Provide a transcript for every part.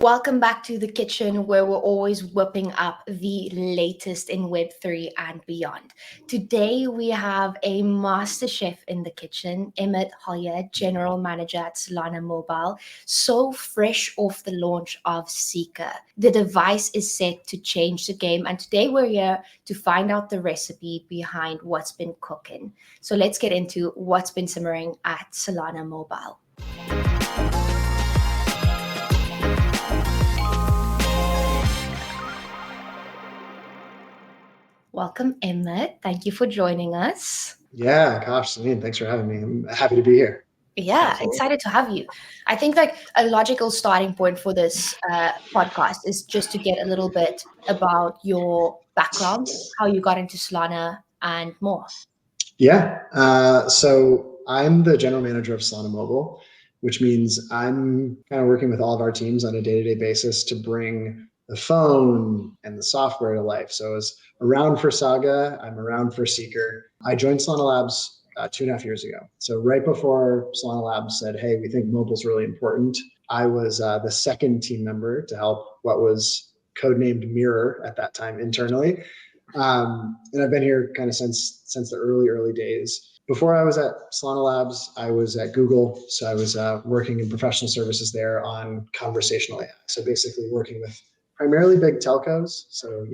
Welcome back to the kitchen where we're always whipping up the latest in Web3 and beyond. Today we have a master chef in the kitchen, Emmett Hollyer, General Manager at Solana Mobile, so fresh off the launch of Seeker. The device is set to change the game, and today we're here to find out the recipe behind what's been cooking. So let's get into what's been simmering at Solana Mobile. Welcome, Emmett. Thank you for joining us. Yeah, gosh, Celine, thanks for having me. I'm happy to be here. Yeah, Absolutely. excited to have you. I think like a logical starting point for this podcast is just to get a little bit about your background, how you got into Solana, and more. Yeah, so I'm the general manager of Solana Mobile, which means I'm kind of working with all of our teams on a day-to-day basis to bring the phone and the software to life. So I was around for Saga, I'm around for Seeker. I joined Solana Labs 2.5 years ago. So right before Solana Labs said, hey, we think mobile's really important, I was the second team member to help what was codenamed Mirror at that time internally. And I've been here kind of since the early days. Before I was at Solana Labs, I was at Google. So I was working in professional services there on conversational AI. So basically working with primarily big telcos. So,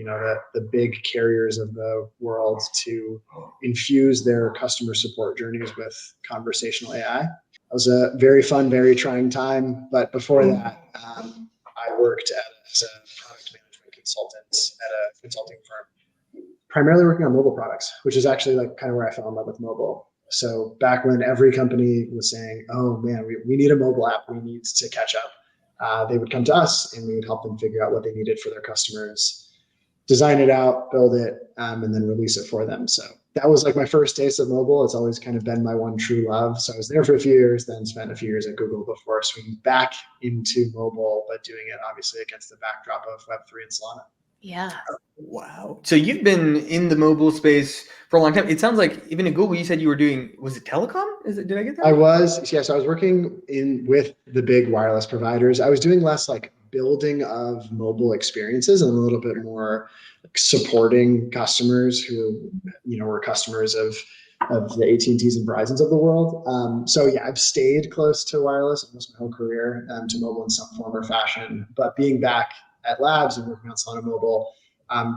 the big carriers of the world to infuse their customer support journeys with conversational AI. It was a very fun, very trying time. But before that, I worked as a product management consultant at a consulting firm, primarily working on mobile products, which is actually like kind of where I fell in love with mobile. So back when every company was saying, oh man, we need a mobile app, we need to catch up, they would come to us and we would help them figure out what they needed for their customers, design it out, build it, and then release it for them. So that was like my first taste of mobile. It's always kind of been my one true love. So I was there for a few years, then spent a few years at Google before swinging back into mobile, but doing it obviously against the backdrop of Web3 and Solana. Yeah. Wow. So you've been in the mobile space for a long time. It sounds like even at Google, you said you were doing, was it telecom? Did I get that? I was, yes, I was working with the big wireless providers. I was doing less like building of mobile experiences and a little bit more like supporting customers who, were customers of the AT&Ts and Verizons of the world. So yeah, I've stayed close to wireless almost my whole career, to mobile in some form or fashion. But being back at Labs and working on Solana Mobile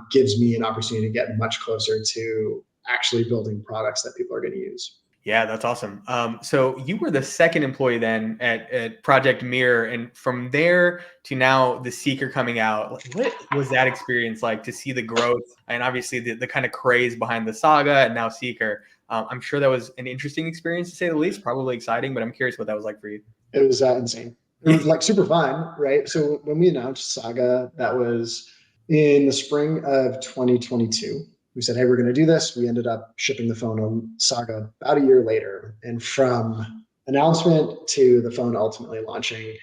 gives me an opportunity to get much closer to actually building products that people are going to use. Yeah, that's awesome. So you were the second employee then at Project Mirror, and from there to now the Seeker coming out, what was that experience like to see the growth and obviously the kind of craze behind the Saga and now Seeker? I'm sure that was an interesting experience to say the least, probably exciting, but I'm curious what that was like for you. It was insane. It was like super fun, right? So when we announced Saga, that was in the spring of 2022. We said, hey, we're going to do this. We ended up shipping the phone on Saga about a year later. And from announcement to the phone ultimately launching,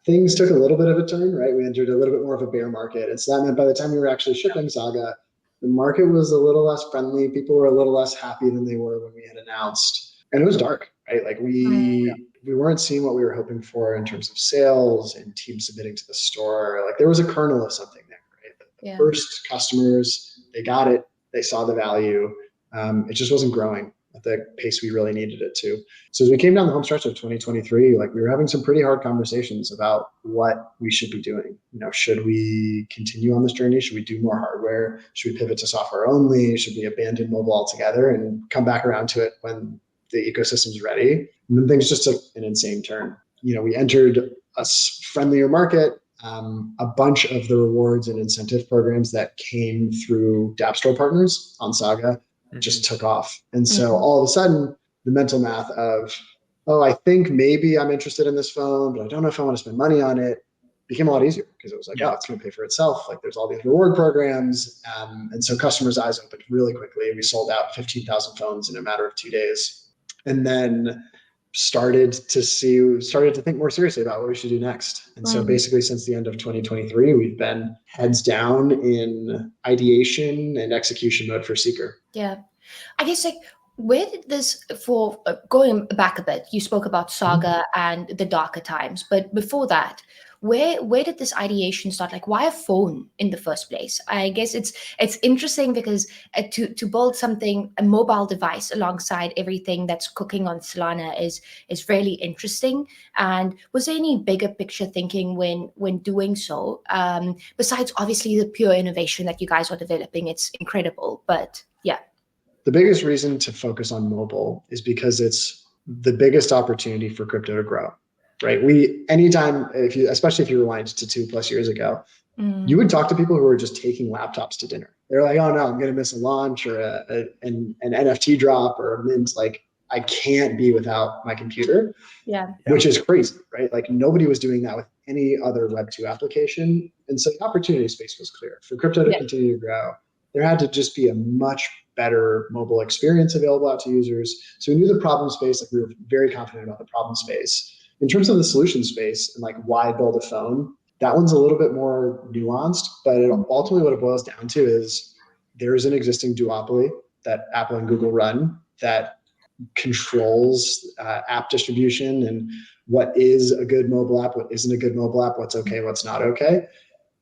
things took a little bit of a turn, right? We entered a little bit more of a bear market. And so that meant by the time we were actually shipping Saga, the market was a little less friendly. People were a little less happy than they were when we had announced. And it was dark, right? Like we weren't seeing what we were hoping for in terms of sales and teams submitting to the store. Like there was a kernel of something there, right? The first customers, they got it. They saw the value. It just wasn't growing at the pace we really needed it to. So as we came down the home stretch of 2023, like we were having some pretty hard conversations about what we should be doing. Should we continue on this journey? Should we do more hardware? Should we pivot to software only? Should we abandon mobile altogether and come back around to it when the ecosystem's ready? And then things just took an insane turn. We entered a friendlier market. A bunch of the rewards and incentive programs that came through dApp Store partners on Saga just took off. And so all of a sudden, the mental math of, oh, I think maybe I'm interested in this phone, but I don't know if I want to spend money on it, became a lot easier because it was like, oh, it's going to pay for itself. Like there's all these reward programs. And so customers' eyes opened really quickly. We sold out 15,000 phones in a matter of 2 days. And then started to think more seriously about what we should do next. And so basically since the end of 2023, we've been heads down in ideation and execution mode for Seeker. Yeah. I guess like where did this, for going back a bit, you spoke about Saga and the darker times, but before that, where did this ideation start? Like, why a phone in the first place? I guess it's interesting because to build something, a mobile device alongside everything that's cooking on Solana is really interesting. And was there any bigger picture thinking when doing so? Besides obviously the pure innovation that you guys are developing, it's incredible. But yeah. The biggest reason to focus on mobile is because it's the biggest opportunity for crypto to grow, right? Anytime, especially if you rewind to 2+ years ago, you would talk to people who were just taking laptops to dinner. They're like, oh no, I'm going to miss a launch or an NFT drop or a mint. Like, I can't be without my computer. Yeah. Which is crazy, right? Like, nobody was doing that with any other Web2 application. And so the opportunity space was clear. For crypto to continue to grow, there had to just be a much better mobile experience available out to users. So we knew the problem space, like we were very confident about the problem space. In terms of the solution space and like why build a phone, that one's a little bit more nuanced, but ultimately what it boils down to is there is an existing duopoly that Apple and Google run that controls app distribution and what is a good mobile app, what isn't a good mobile app, what's okay, what's not okay.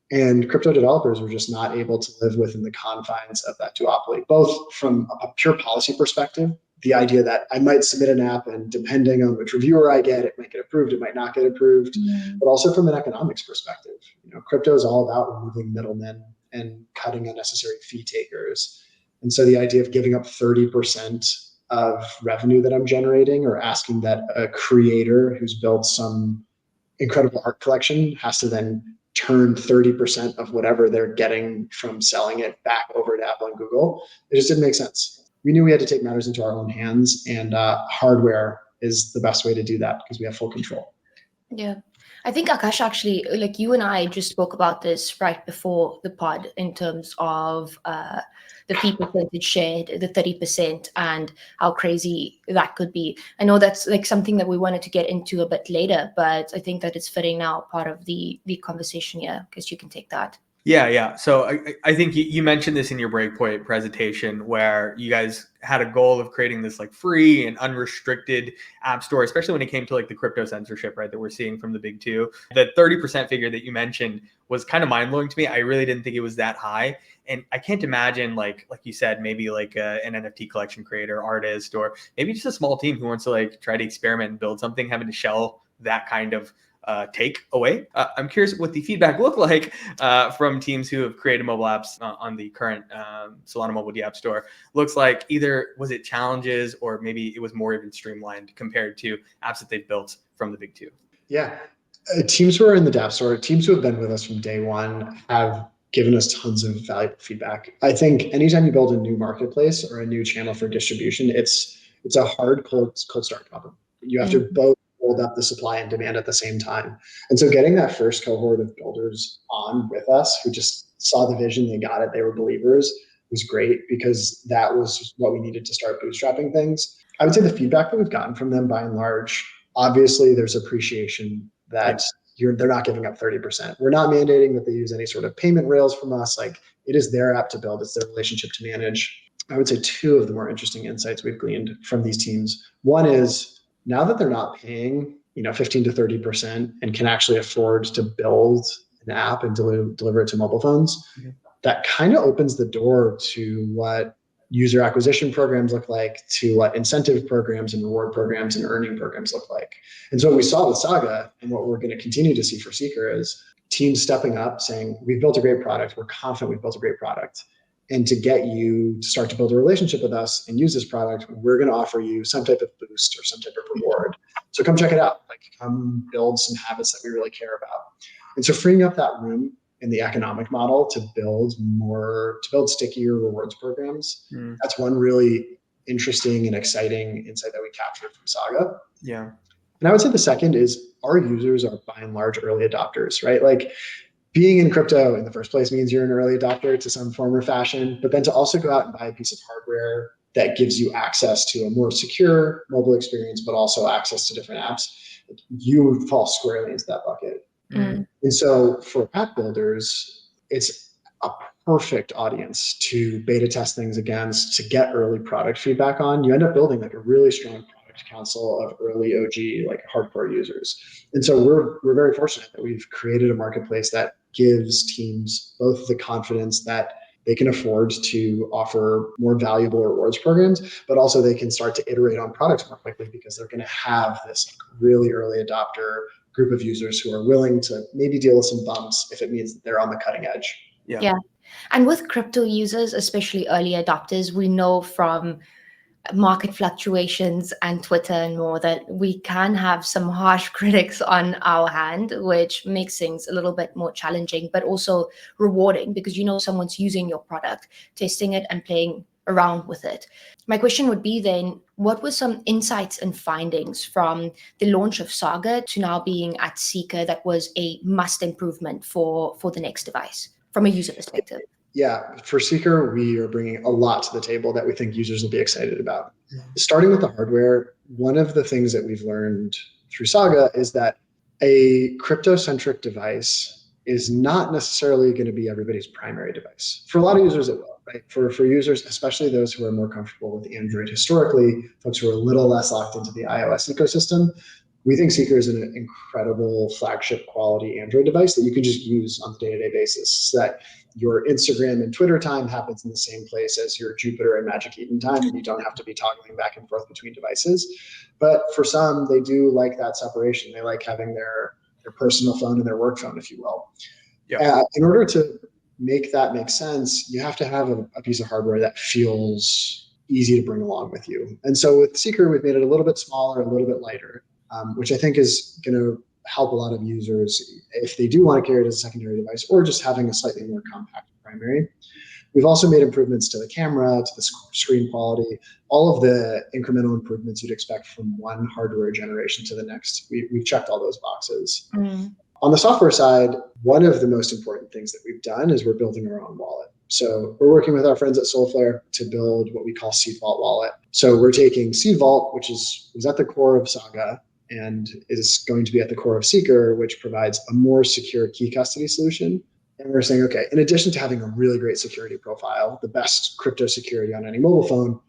And crypto developers were just not able to live within the confines of that duopoly, both from a pure policy perspective, the idea that I might submit an app and depending on which reviewer I get, it might get approved, it might not get approved, but also from an economics perspective. Crypto is all about removing middlemen and cutting unnecessary fee takers. And so the idea of giving up 30% of revenue that I'm generating or asking that a creator who's built some incredible art collection has to then turn 30% of whatever they're getting from selling it back over to Apple and Google, it just didn't make sense. We knew we had to take matters into our own hands, and hardware is the best way to do that because we have full control. Yeah. I think Akash, actually, like you and I just spoke about this right before the pod in terms of the fee percentage shared, the 30%, and how crazy that could be. I know that's like something that we wanted to get into a bit later, but I think that it's fitting now part of the conversation here, because you can take that. Yeah. So I think you mentioned this in your Breakpoint presentation where you guys had a goal of creating this like free and unrestricted app store, especially when it came to like the crypto censorship, right, that we're seeing from the big two. The 30% figure that you mentioned was kind of mind blowing to me. I really didn't think it was that high. And I can't imagine like you said, maybe like an NFT collection creator, artist, or maybe just a small team who wants to like try to experiment and build something, having to shell that kind of take away. I'm curious what the feedback looked like from teams who have created mobile apps on the current Solana Mobile dApp store. Looks like either was it challenges or maybe it was more even streamlined compared to apps that they've built from the big two. Yeah. Teams who are in the dApp store, teams who have been with us from day one have given us tons of valuable feedback. I think anytime you build a new marketplace or a new channel for distribution, it's a hard cold start problem. You have to both hold up the supply and demand at the same time. And so getting that first cohort of builders on with us who just saw the vision, they got it, they were believers, was great because that was what we needed to start bootstrapping things. I would say the feedback that we've gotten from them by and large, obviously there's appreciation that they're not giving up 30%. We're not mandating that they use any sort of payment rails from us. Like, it is their app to build, it's their relationship to manage. I would say two of the more interesting insights we've gleaned from these teams. One is, now that they're not paying 15 to 30% and can actually afford to build an app and deliver it to mobile phones, that kind of opens the door to what user acquisition programs look like, to what incentive programs and reward programs and earning programs look like. And so what we saw with Saga and what we're going to continue to see for Seeker is teams stepping up saying, we've built a great product, we're confident we've built a great product. And to get you to start to build a relationship with us and use this product, we're going to offer you some type of boost or some type of reward. So come check it out. Like, come build some habits that we really care about. And so freeing up that room in the economic model to build stickier rewards programs, that's one really interesting and exciting insight that we captured from Saga. Yeah. And I would say the second is our users are by and large early adopters, right? Like, being in crypto in the first place means you're an early adopter to some form or fashion, but then to also go out and buy a piece of hardware that gives you access to a more secure mobile experience, but also access to different apps, you fall squarely into that bucket. And so for app builders, it's a perfect audience to beta test things against, to get early product feedback on. You end up building like a really strong product select council of early OG, like hardcore users. And so we're very fortunate that we've created a marketplace that gives teams both the confidence that they can afford to offer more valuable rewards programs, but also they can start to iterate on products more quickly because they're going to have this really early adopter group of users who are willing to maybe deal with some bumps if it means that they're on the cutting edge. Yeah. And with crypto users, especially early adopters, we know from market fluctuations and Twitter and more that we can have some harsh critics on our hand, which makes things a little bit more challenging, but also rewarding because you know someone's using your product, testing it and playing around with it. My question would be then, what were some insights and findings from the launch of Saga to now being at Seeker that was a must improvement for the next device from a user perspective? Yeah, for Seeker, we are bringing a lot to the table that we think users will be excited about. Starting with the hardware, one of the things that we've learned through Saga is that a crypto-centric device is not necessarily going to be everybody's primary device. For a lot of users, it will, right? For users, especially those who are more comfortable with Android historically, folks who are a little less locked into the iOS ecosystem, we think Seeker is an incredible flagship quality Android device that you can just use on a day-to-day basis so that your Instagram and Twitter time happens in the same place as your Jupyter and Magic Eden time, and you don't have to be toggling back and forth between devices. But for some, they do like that separation. They like having their personal phone and their work phone, if you will. Yeah. In order to make that make sense, you have to have a piece of hardware that feels easy to bring along with you. And so with Seeker, we've made it a little bit smaller, a little bit lighter, which I think is going to help a lot of users if they do want to carry it as a secondary device or just having a slightly more compact primary. We've also made improvements to the camera, to the screen quality, all of the incremental improvements you'd expect from one hardware generation to the next. We've checked all those boxes. On the software side, one of the most important things that we've done is we're building our own wallet. So we're working with our friends at Soulflare to build what we call Seed Vault Wallet. So we're taking Seed Vault, which was at the core of Saga, and is going to be at the core of Seeker, which provides a more secure key custody solution. And we're saying, okay, in addition to having a really great security profile, the best crypto security on any mobile phone,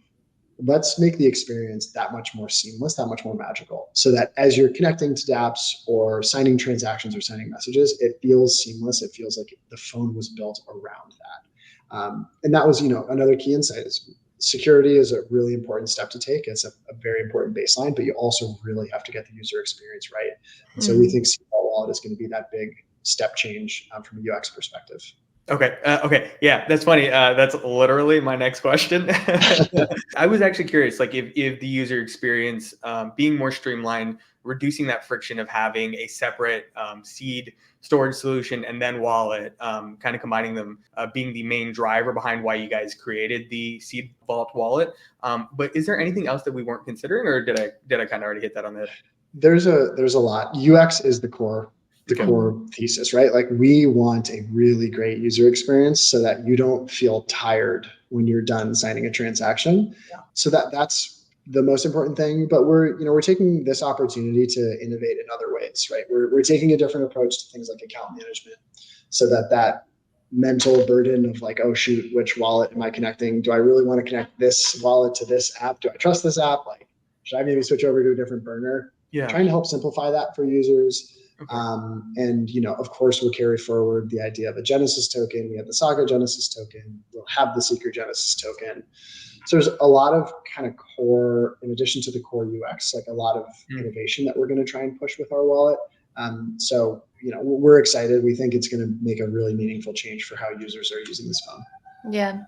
let's make the experience that much more seamless, that much more magical, so that as you're connecting to dApps or signing transactions or sending messages, it feels seamless. It feels like the phone was built around that. And that was, another key insight is security is a really important step to take. It's a very important baseline, but you also really have to get the user experience right. And so we think Seed Vault Wallet is going to be that big step change from a UX perspective. Okay. Yeah, that's funny. That's literally my next question. I was actually curious, like if the user experience being more streamlined, reducing that friction of having a separate seed storage solution and then wallet, kind of combining them, being the main driver behind why you guys created the Seed Vault wallet. But is there anything else that we weren't considering, or did I kind of already hit that on the head? There's a lot. UX is the core thesis, right? Like we want a really great user experience so that you don't feel tired when you're done signing a transaction. Yeah. So that's the most important thing. But we're taking this opportunity to innovate in other ways, right? We're taking a different approach to things like account management so that mental burden of like, oh shoot, which wallet am I connecting? Do I really want to connect this wallet to this app? Do I trust this app? Like, should I maybe switch over to a different burner? Yeah. Trying to help simplify that for users. Okay. And of course, we'll carry forward the idea of a Genesis token. We have the Saga Genesis token. We'll have the Seeker Genesis token. So there's a lot of kind of core, in addition to the core UX, like a lot of innovation that we're going to try and push with our wallet. So we're excited. We think it's going to make a really meaningful change for how users are using this phone. Yeah.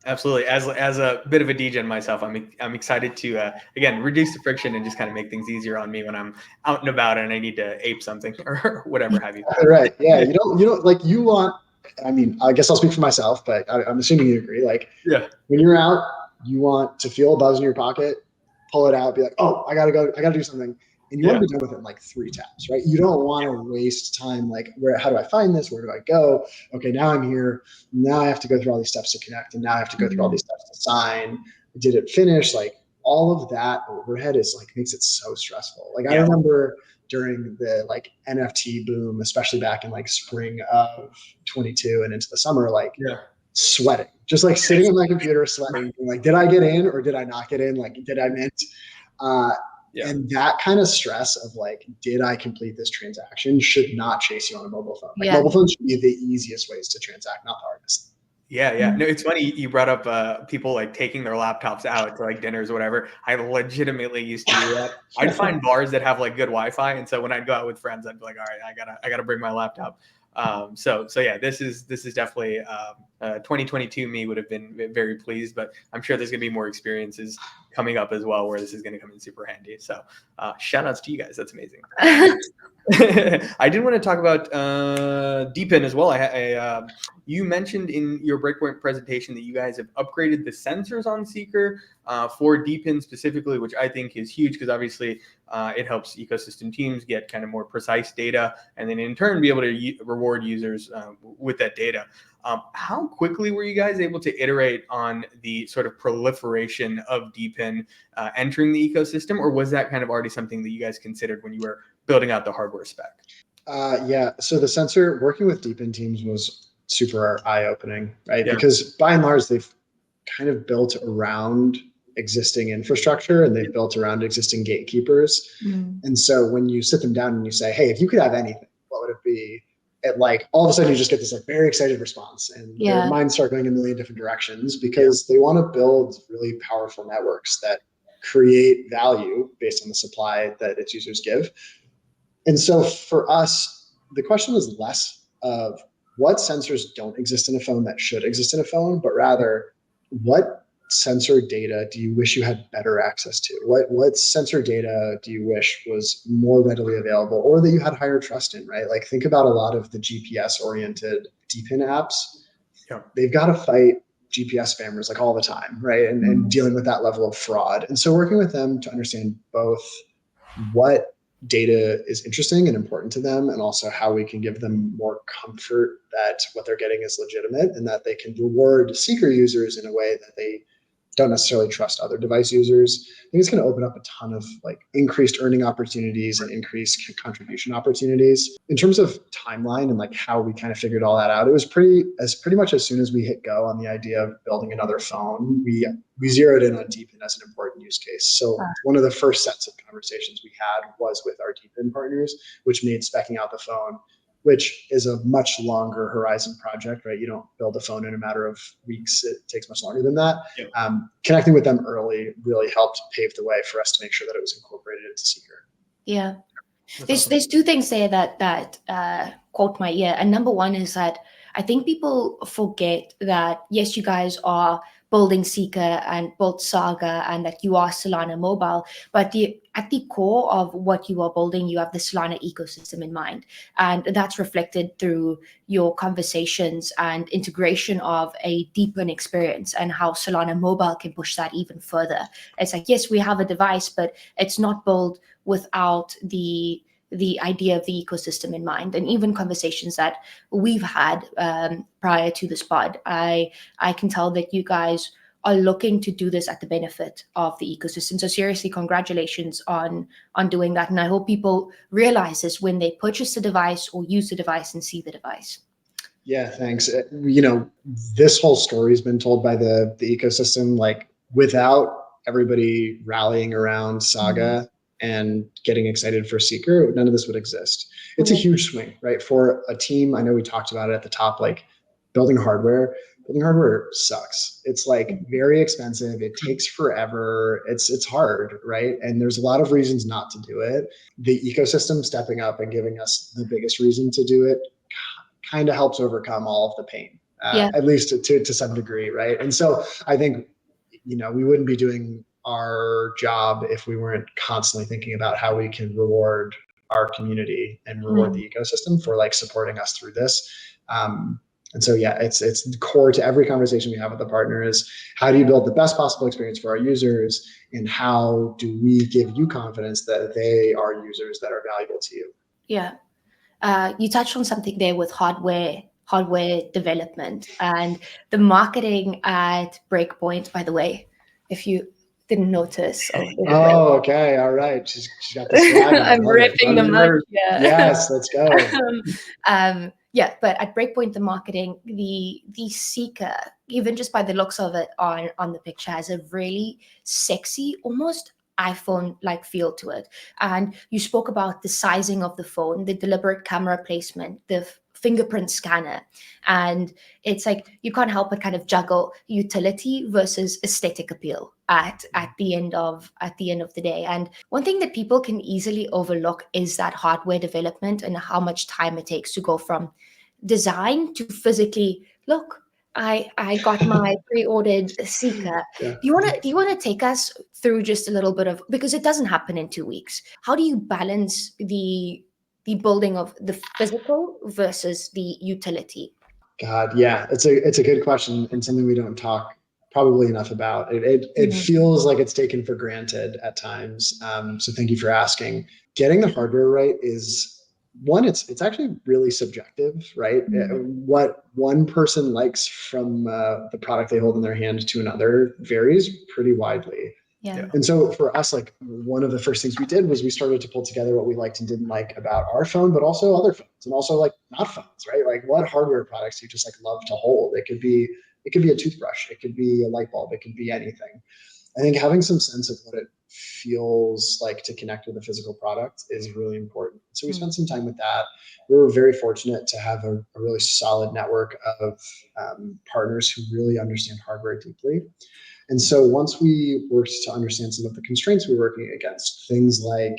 Absolutely. As a bit of a DJ myself, I'm excited to again reduce the friction and just kind of make things easier on me when I'm out and about and I need to ape something or whatever have you. Right. Yeah. You don't like you want. I mean, I guess I'll speak for myself, but I'm assuming you agree. Like, yeah, when you're out, you want to feel a buzz in your pocket, pull it out, be like, oh, I gotta do something. And you want to be done with it in like 3 taps, right? You don't want to waste time like, how do I find this? Where do I go? Okay, now I'm here. Now I have to go through all these steps to connect, and now I have to go through all these steps to sign. Did it finish? Like all of that overhead is like makes it so stressful. Like I remember during the like NFT boom, especially back in like spring of 22 and into the summer, like sweating, just like sitting on my computer sweating, like, did I get in or did I not get in? Like, did I mint? Yeah. And that kind of stress of like, did I complete this transaction should not chase you on a mobile phone. Like Yeah. mobile phones should be the easiest ways to transact, not the hardest. Yeah. No, it's funny you brought up people like taking their laptops out to like dinners or whatever. I legitimately used to do that. I'd find bars that have like good Wi-Fi, and so when I'd go out with friends, I'd be like, all right, I gotta bring my laptop. So yeah, this is definitely 2022 me would have been very pleased, but I'm sure there's gonna be more experiences coming up as well where this is gonna come in super handy. So shout outs to you guys. That's amazing. I did want to talk about DePIN as well. You mentioned in your Breakpoint presentation that you guys have upgraded the sensors on Seeker for DePIN specifically, which I think is huge because obviously it helps ecosystem teams get kind of more precise data and then in turn be able to reward users with that data. How quickly were you guys able to iterate on the sort of proliferation of DePIN entering the ecosystem, or was that kind of already something that you guys considered when you were building out the hardware spec? Yeah. So the sensor working with DePIN teams was super eye-opening, right? Yeah. Because by and large, they've kind of built around existing infrastructure and they've built around existing gatekeepers. And so when you sit them down and you say, hey, if you could have anything, what would it be? It like all of a sudden you just get this like very excited response and their minds start going in a million different directions because they want to build really powerful networks that create value based on the supply that its users give. And so for us, the question was less of what sensors don't exist in a phone that should exist in a phone, but rather what sensor data do you wish you had better access to? What sensor data do you wish was more readily available or that you had higher trust in, right? Like think about a lot of the GPS oriented DePIN apps. Yeah. They've got to fight GPS spammers like all the time, right? And dealing with that level of fraud. And so working with them to understand both what data is interesting and important to them, and also how we can give them more comfort that what they're getting is legitimate and that they can reward Seeker users in a way that they don't necessarily trust other device users. I think it's going to open up a ton of like increased earning opportunities and increased contribution opportunities. In terms of timeline and like how we kind of figured all that out, it was pretty much as soon as we hit go on the idea of building another phone, we zeroed in on DePIN as an important use case. So one of the first sets of conversations we had was with our DePIN partners, which made speccing out the phone, which is a much longer horizon project, right? You don't build a phone in a matter of weeks. It takes much longer than that. Yep. Connecting with them early really helped pave the way for us to make sure that it was incorporated into Seeker. Yeah. There's two things there that caught my ear. And number one is that I think people forget that, yes, you guys are building Seeker and built Saga and that you are Solana Mobile, but at the core of what you are building, you have the Solana ecosystem in mind. And that's reflected through your conversations and integration of a DePIN experience and how Solana Mobile can push that even further. It's like, yes, we have a device, but it's not built without the idea of the ecosystem in mind. And even conversations that we've had prior to this pod, I can tell that you guys are looking to do this at the benefit of the ecosystem. So seriously, congratulations on doing that. And I hope people realize this when they purchase the device or use the device and see the device. Yeah, thanks. This whole story has been told by the ecosystem. Like without everybody rallying around Saga and getting excited for Seeker, none of this would exist. It's a huge swing, right? For a team, I know we talked about it at the top, like building hardware sucks. It's like very expensive. It takes forever. It's hard, right? And there's a lot of reasons not to do it. The ecosystem stepping up and giving us the biggest reason to do it kind of helps overcome all of the pain, at least to some degree, right? And so I think, we wouldn't be doing our job if we weren't constantly thinking about how we can reward our community and reward the ecosystem for like supporting us through this. And so, yeah, it's core to every conversation we have with the partners. How do you build the best possible experience for our users? And how do we give you confidence that they are users that are valuable to you? Yeah. You touched on something there with hardware development and the marketing at Breakpoint, by the way, if you didn't notice. Oh, okay. All right. She's got the swag. I'm ripping them up. Yeah. Yes, let's go. Yeah, but at Breakpoint, the marketing, the Seeker, even just by the looks of it on the picture, has a really sexy, almost iPhone-like feel to it. And you spoke about the sizing of the phone, the deliberate camera placement, the fingerprint scanner. And it's like you can't help but kind of juggle utility versus aesthetic appeal at the end of the day. And one thing that people can easily overlook is that hardware development and how much time it takes to go from design to physically look. I got my pre-ordered Seeker. Yeah. Do you want to take us through just a little bit of, because it doesn't happen in 2 weeks. How do you balance the building of the physical versus the utility? God, yeah, it's a good question and something we don't talk probably enough about. It feels like it's taken for granted at times. So thank you for asking. Getting the hardware right is one. It's actually really subjective, right? What one person likes from the product they hold in their hand to another varies pretty widely. Yeah. And so for us, like one of the first things we did was we started to pull together what we liked and didn't like about our phone, but also other phones and also like not phones, right? Like what hardware products you just like love to hold. It could be a toothbrush, it could be a light bulb, it could be anything. I think having some sense of what it feels like to connect with a physical product is really important. So we spent some time with that. We were very fortunate to have a really solid network of partners who really understand hardware deeply. And so once we worked to understand some of the constraints we were working against, things like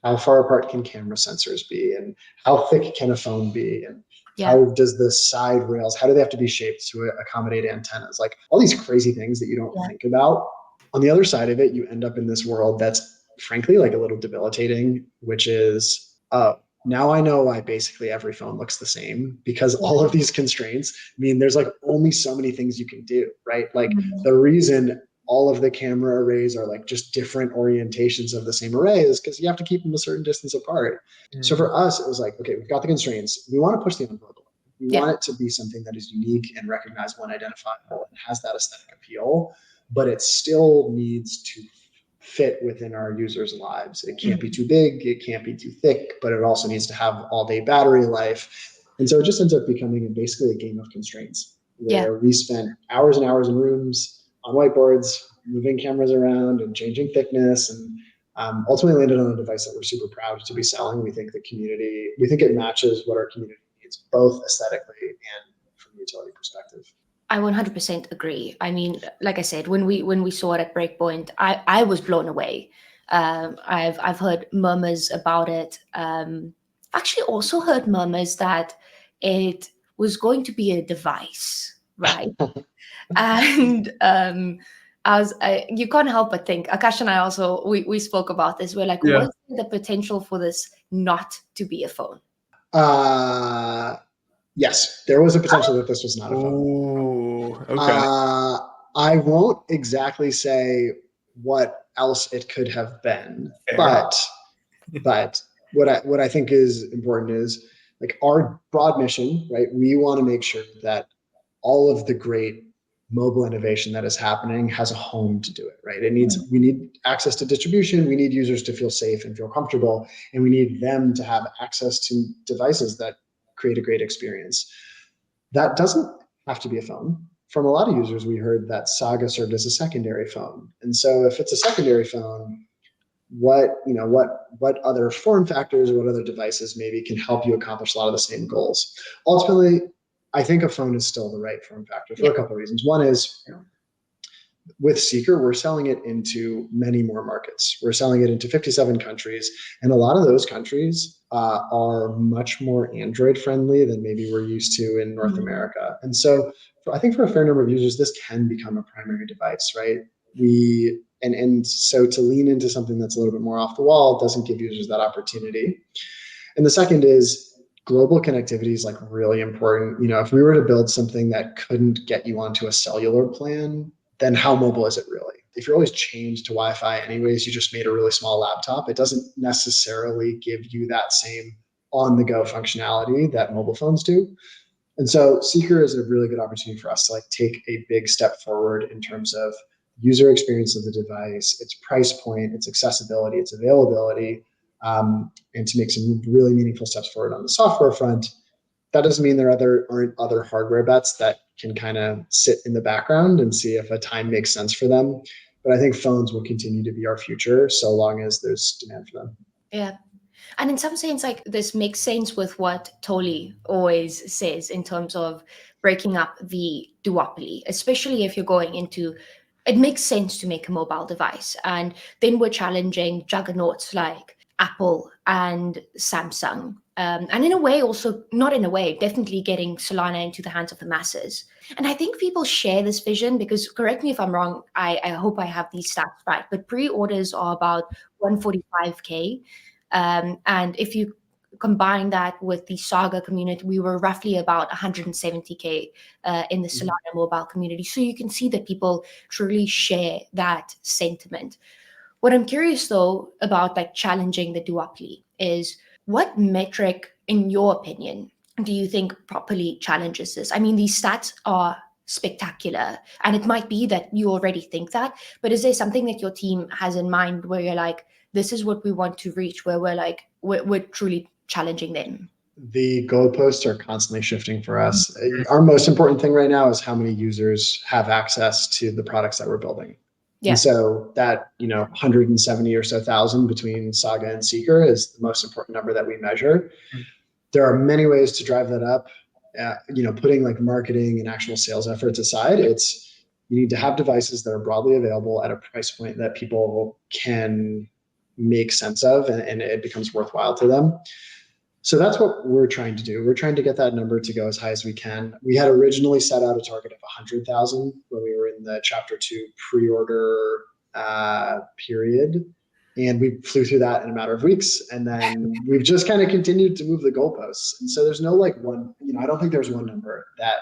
how far apart can camera sensors be, and how thick can a phone be, and how does the side rails, how do they have to be shaped to accommodate antennas? Like all these crazy things that you don't think about. On the other side of it, you end up in this world that's frankly like a little debilitating, which is, now I know why basically every phone looks the same, because all of these constraints mean there's like only so many things you can do, right? Like the reason all of the camera arrays are like just different orientations of the same array is because you have to keep them a certain distance apart. So for us, it was like, okay, we've got the constraints. We want to push the envelope. We want it to be something that is unique and recognizable and identifiable and has that aesthetic appeal, but it still needs to fit within our users' lives. It can't be too big, it can't be too thick, but it also needs to have all-day battery life. And so it just ends up becoming basically a game of constraints where we spent hours and hours in rooms on whiteboards, moving cameras around and changing thickness, and ultimately landed on a device that we're super proud to be selling. We think it matches what our community needs, both aesthetically and from a utility perspective. I 100% agree. I mean, like I said, when we saw it at Breakpoint, I was blown away. I've heard murmurs about it. Actually, also heard murmurs that it was going to be a device, right? And you can't help but think. Akash and I also we spoke about this. We're like, what's the potential for this not to be a phone? Yes, there was a potential that this was not a phone. Ooh, okay. I won't exactly say what else it could have been, Fair. but what I think is important is like our broad mission, right? We want to make sure that all of the great mobile innovation that is happening has a home to do it, right? We need access to distribution, we need users to feel safe and feel comfortable, and we need them to have access to devices that create a great experience. That doesn't have to be a phone. From a lot of users, we heard that Saga served as a secondary phone. And so if it's a secondary phone, what other form factors or what other devices maybe can help you accomplish a lot of the same goals? Ultimately, I think a phone is still the right form factor for a couple of reasons. One is, with Seeker, we're selling it into many more markets. We're selling it into 57 countries, and a lot of those countries are much more Android friendly than maybe we're used to in North America. And so I think for a fair number of users, this can become a primary device, right? And so to lean into something that's a little bit more off the wall doesn't give users that opportunity. And the second is, global connectivity is like really important. If we were to build something that couldn't get you onto a cellular plan, then how mobile is it really? If you're always chained to Wi-Fi anyways, you just made a really small laptop, it doesn't necessarily give you that same on-the-go functionality that mobile phones do. And so Seeker is a really good opportunity for us to like take a big step forward in terms of user experience of the device, its price point, its accessibility, its availability, and to make some really meaningful steps forward on the software front. That doesn't mean there aren't other hardware bets that can kind of sit in the background and see if a time makes sense for them. But I think phones will continue to be our future so long as there's demand for them. Yeah. And in some sense, like this makes sense with what Toli always says in terms of breaking up the duopoly, especially if you're going into, it makes sense to make a mobile device. And then we're challenging juggernauts like Apple and Samsung. And in a way, also, not in a way, definitely getting Solana into the hands of the masses. And I think people share this vision because, correct me if I'm wrong, I hope I have these stats right, but pre-orders are about 145K. And if you combine that with the Saga community, we were roughly about 170K in the Solana Mobile community. So you can see that people truly share that sentiment. What I'm curious though about like challenging the duopoly is what metric, in your opinion, do you think properly challenges this? I mean, these stats are spectacular, and it might be that you already think that, but is there something that your team has in mind where you're like, this is what we want to reach, where we're truly challenging them? The goalposts are constantly shifting for us. Our most important thing right now is how many users have access to the products that we're building. Yeah. And so that, 170 or so thousand between Saga and Seeker is the most important number that we measure. There are many ways to drive that up. Putting like marketing and actual sales efforts aside, you need to have devices that are broadly available at a price point that people can make sense of and it becomes worthwhile to them. So that's what we're trying to do. We're trying to get that number to go as high as we can. We had originally set out a target of 100,000 when we were in the Chapter 2 pre-order period. And we flew through that in a matter of weeks. And then we've just kind of continued to move the goalposts. And so there's no like one, I don't think there's one number that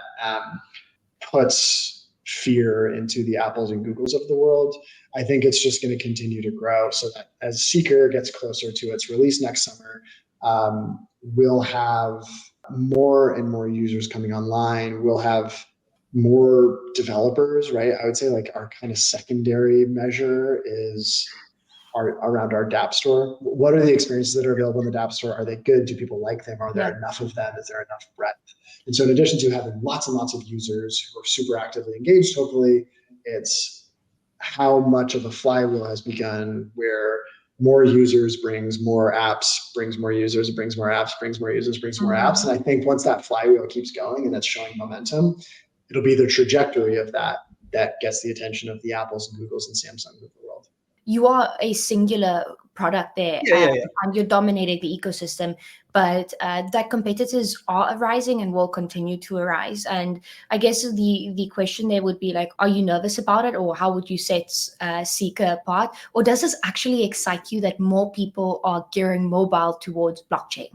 puts fear into the Apples and Googles of the world. I think it's just going to continue to grow so that as Seeker gets closer to its release next summer, we'll have more and more users coming online. We'll have more developers, right? I would say like our kind of secondary measure is around our dApp store. What are the experiences that are available in the dApp store? Are they good? Do people like them? Are there enough of them? Is there enough breadth? And so in addition to having lots and lots of users who are super actively engaged, hopefully it's how much of a flywheel has begun where more users brings more apps, brings more users, brings more apps, brings more users, brings more apps. And I think once that flywheel keeps going and it's showing momentum, it'll be the trajectory of that gets the attention of the Apples and Googles and Samsungs of the world. You are a singular product there, and you're dominating the ecosystem, but that competitors are arising and will continue to arise. And I guess the question there would be like, are you nervous about it, or how would you set Seeker apart, or does this actually excite you that more people are gearing mobile towards blockchain?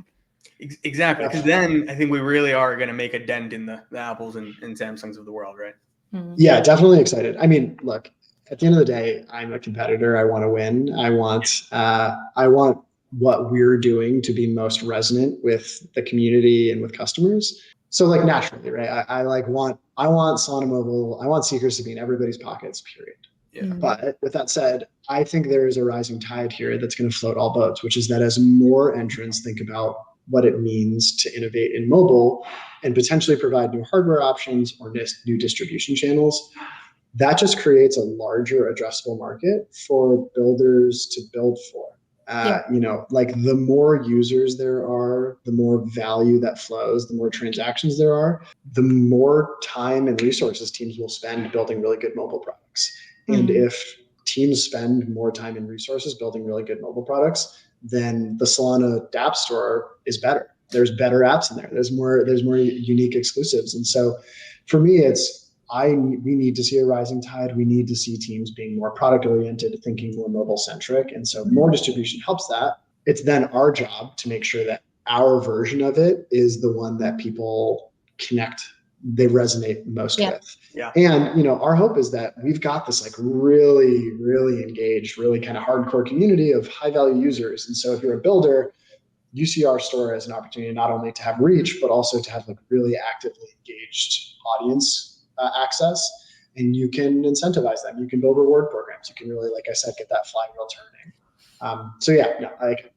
Exactly, because then I think we really are going to make a dent in the Apples and Samsungs of the world, right? Yeah, definitely excited. I mean, look, at the end of the day, I'm a competitor. I want to win. I want what we're doing to be most resonant with the community and with customers. So like naturally, right? I want Solana Mobile. I want Seekers to be in everybody's pockets, period. Yeah. But with that said, I think there is a rising tide here that's going to float all boats, which is that as more entrants think about what it means to innovate in mobile and potentially provide new hardware options or new distribution channels, that just creates a larger addressable market for builders to build for. Like the more users there are, the more value that flows, the more transactions there are, the more time and resources teams will spend building really good mobile products. And if teams spend more time and resources building really good mobile products, then the Solana dApp store is better. There's better apps in there. There's more unique exclusives. And so for me, we need to see a rising tide. We need to see teams being more product oriented, thinking more mobile centric. And so more distribution helps that. It's then our job to make sure that our version of it is the one that people they resonate most with. Yeah. And, our hope is that we've got this like really, really engaged, really kind of hardcore community of high value users. And so if you're a builder, you see our store as an opportunity not only to have reach, but also to have like really actively engaged audience access, and you can incentivize them. You can build reward programs. You can really, like I said, get that flywheel turning.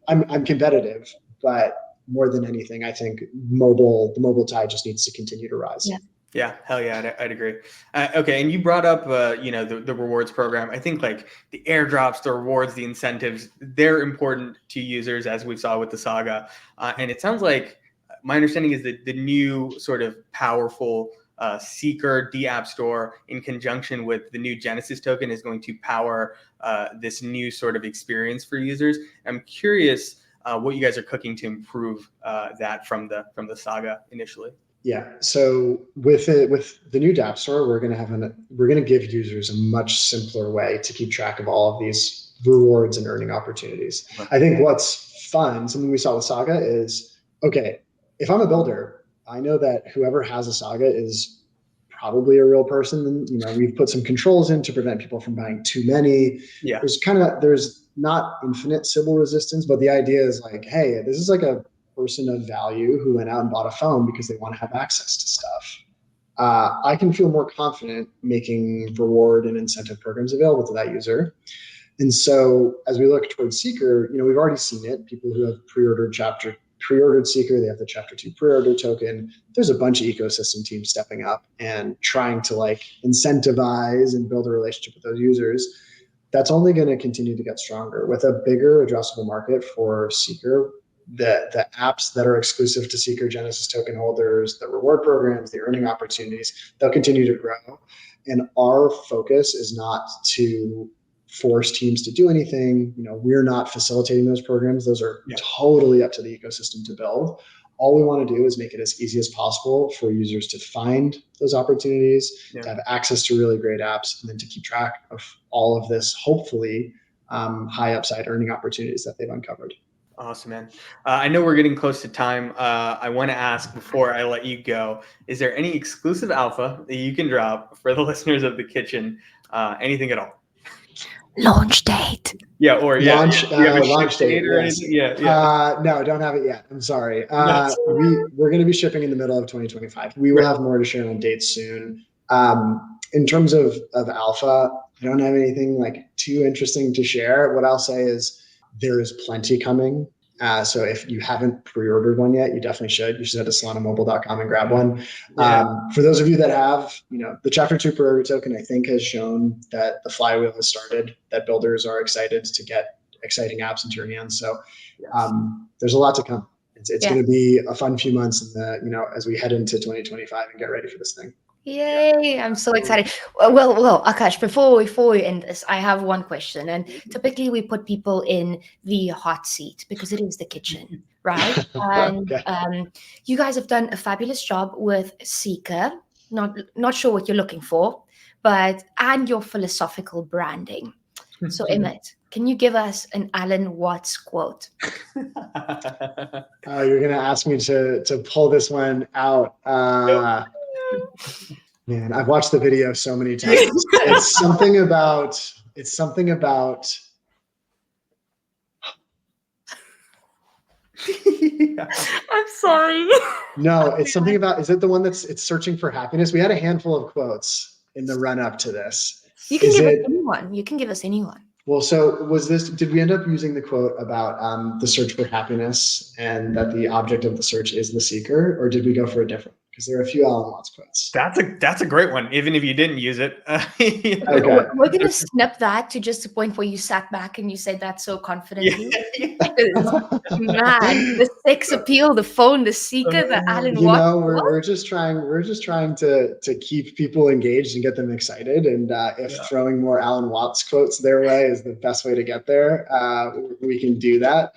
I'm competitive, but more than anything, I think the mobile tide just needs to continue to rise. Yeah. Yeah, hell yeah, I'd agree. Okay, and you brought up, the rewards program. I think like the airdrops, the rewards, the incentives, they're important to users, as we saw with the Saga. And it sounds like my understanding is that the new sort of powerful Seeker dApp store, in conjunction with the new Genesis token, is going to power this new sort of experience for users. I'm curious what you guys are cooking to improve that from the Saga initially. Yeah. So with the new dApp store, we're going to give users a much simpler way to keep track of all of these rewards and earning opportunities. I think what's fun, something we saw with Saga is, okay, if I'm a builder, I know that whoever has a Saga is probably a real person. We've put some controls in to prevent people from buying too many. Yeah. There's not infinite Sybil resistance, but the idea is like, hey, this is like a person of value who went out and bought a phone because they want to have access to stuff. I can feel more confident making reward and incentive programs available to that user. And so as we look towards Seeker, we've already seen it. People who have pre-ordered Seeker, they have the Chapter 2 pre-order token. There's a bunch of ecosystem teams stepping up and trying to like incentivize and build a relationship with those users. That's only going to continue to get stronger with a bigger addressable market for Seeker. The apps that are exclusive to Seeker Genesis token holders, the reward programs, the earning opportunities, they'll continue to grow. And our focus is not to force teams to do anything. We're not facilitating those programs. Those are totally up to the ecosystem to build. All we want to do is make it as easy as possible for users to find those opportunities, to have access to really great apps, and then to keep track of all of this, hopefully, high upside earning opportunities that they've uncovered. Awesome, man. I know we're getting close to time. I want to ask before I let you go, is there any exclusive alpha that you can drop for the listeners of The Kitchen? Anything at all? Launch date. Yeah, or yeah. Launch date or yes. anything? Yeah. No, don't have it yet. I'm sorry. We're going to be shipping in the middle of 2025. We will have more to share on dates soon. In terms of alpha, I don't have anything like too interesting to share. What I'll say is there is plenty coming. So if you haven't pre-ordered one yet, you definitely should. You should head to solanamobile.com and grab one. For those of you that have, the Chapter 2 pre-order token, I think, has shown that the flywheel has started, that builders are excited to get exciting apps into your hands. So there's a lot to come. It's going to be a fun few months as we head into 2025 and get ready for this thing. Yay, I'm so excited. Well, Akash, before we end this, I have one question. And typically we put people in the hot seat because it is the kitchen, right? And you guys have done a fabulous job with Seeker. Not sure what you're looking for, and your philosophical branding. So Emmett, can you give us an Alan Watts quote? You're going to ask me to pull this one out. Man, I've watched the video so many times. It's something about. I'm sorry. No, it's something about. Is it the one it's searching for happiness? We had a handful of quotes in the run up to this. You can give us anyone. You can give us anyone. Well, so did we end up using the quote about the search for happiness and that the object of the search is the seeker, or did we go for a different? Because there are a few Alan Watts quotes. That's a great one, even if you didn't use it. Okay. We're going to snip that to just the point where you sat back and you said that so confidently. Man, the sex appeal, the phone, the seeker, the Alan Watts. We're just trying to keep people engaged and get them excited. And if throwing more Alan Watts quotes their way is the best way to get there, we can do that.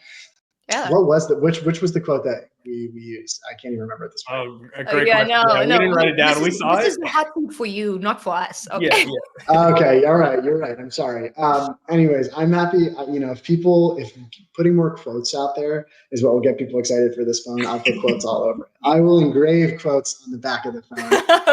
Yeah. What was which was the quote that we used? I can't even remember at this point. Oh, a great question. No. We didn't write it down. We saw it. This is a hot thing for you, not for us. Okay. Yeah. Okay. All right. You're right. I'm sorry. Anyways, I'm happy. If putting more quotes out there is what will get people excited for this phone, I'll put quotes all over it. I will engrave quotes on the back of the phone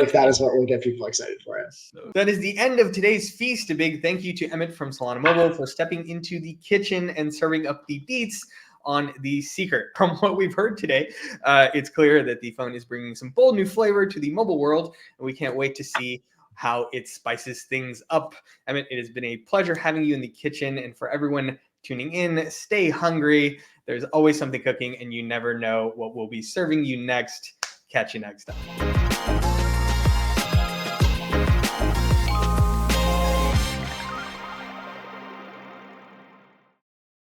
if that is what will get people excited for it. That is the end of today's feast. A big thank you to Emmett from Solana Mobile for stepping into the kitchen and serving up the beats on the Seeker. From what we've heard today, it's clear that the phone is bringing some bold new flavor to the mobile world, and we can't wait to see how it spices things up. Emmett, it has been a pleasure having you in the kitchen, and for everyone tuning in, stay hungry. There's always something cooking, and you never know what we'll be serving you next. Catch you next time.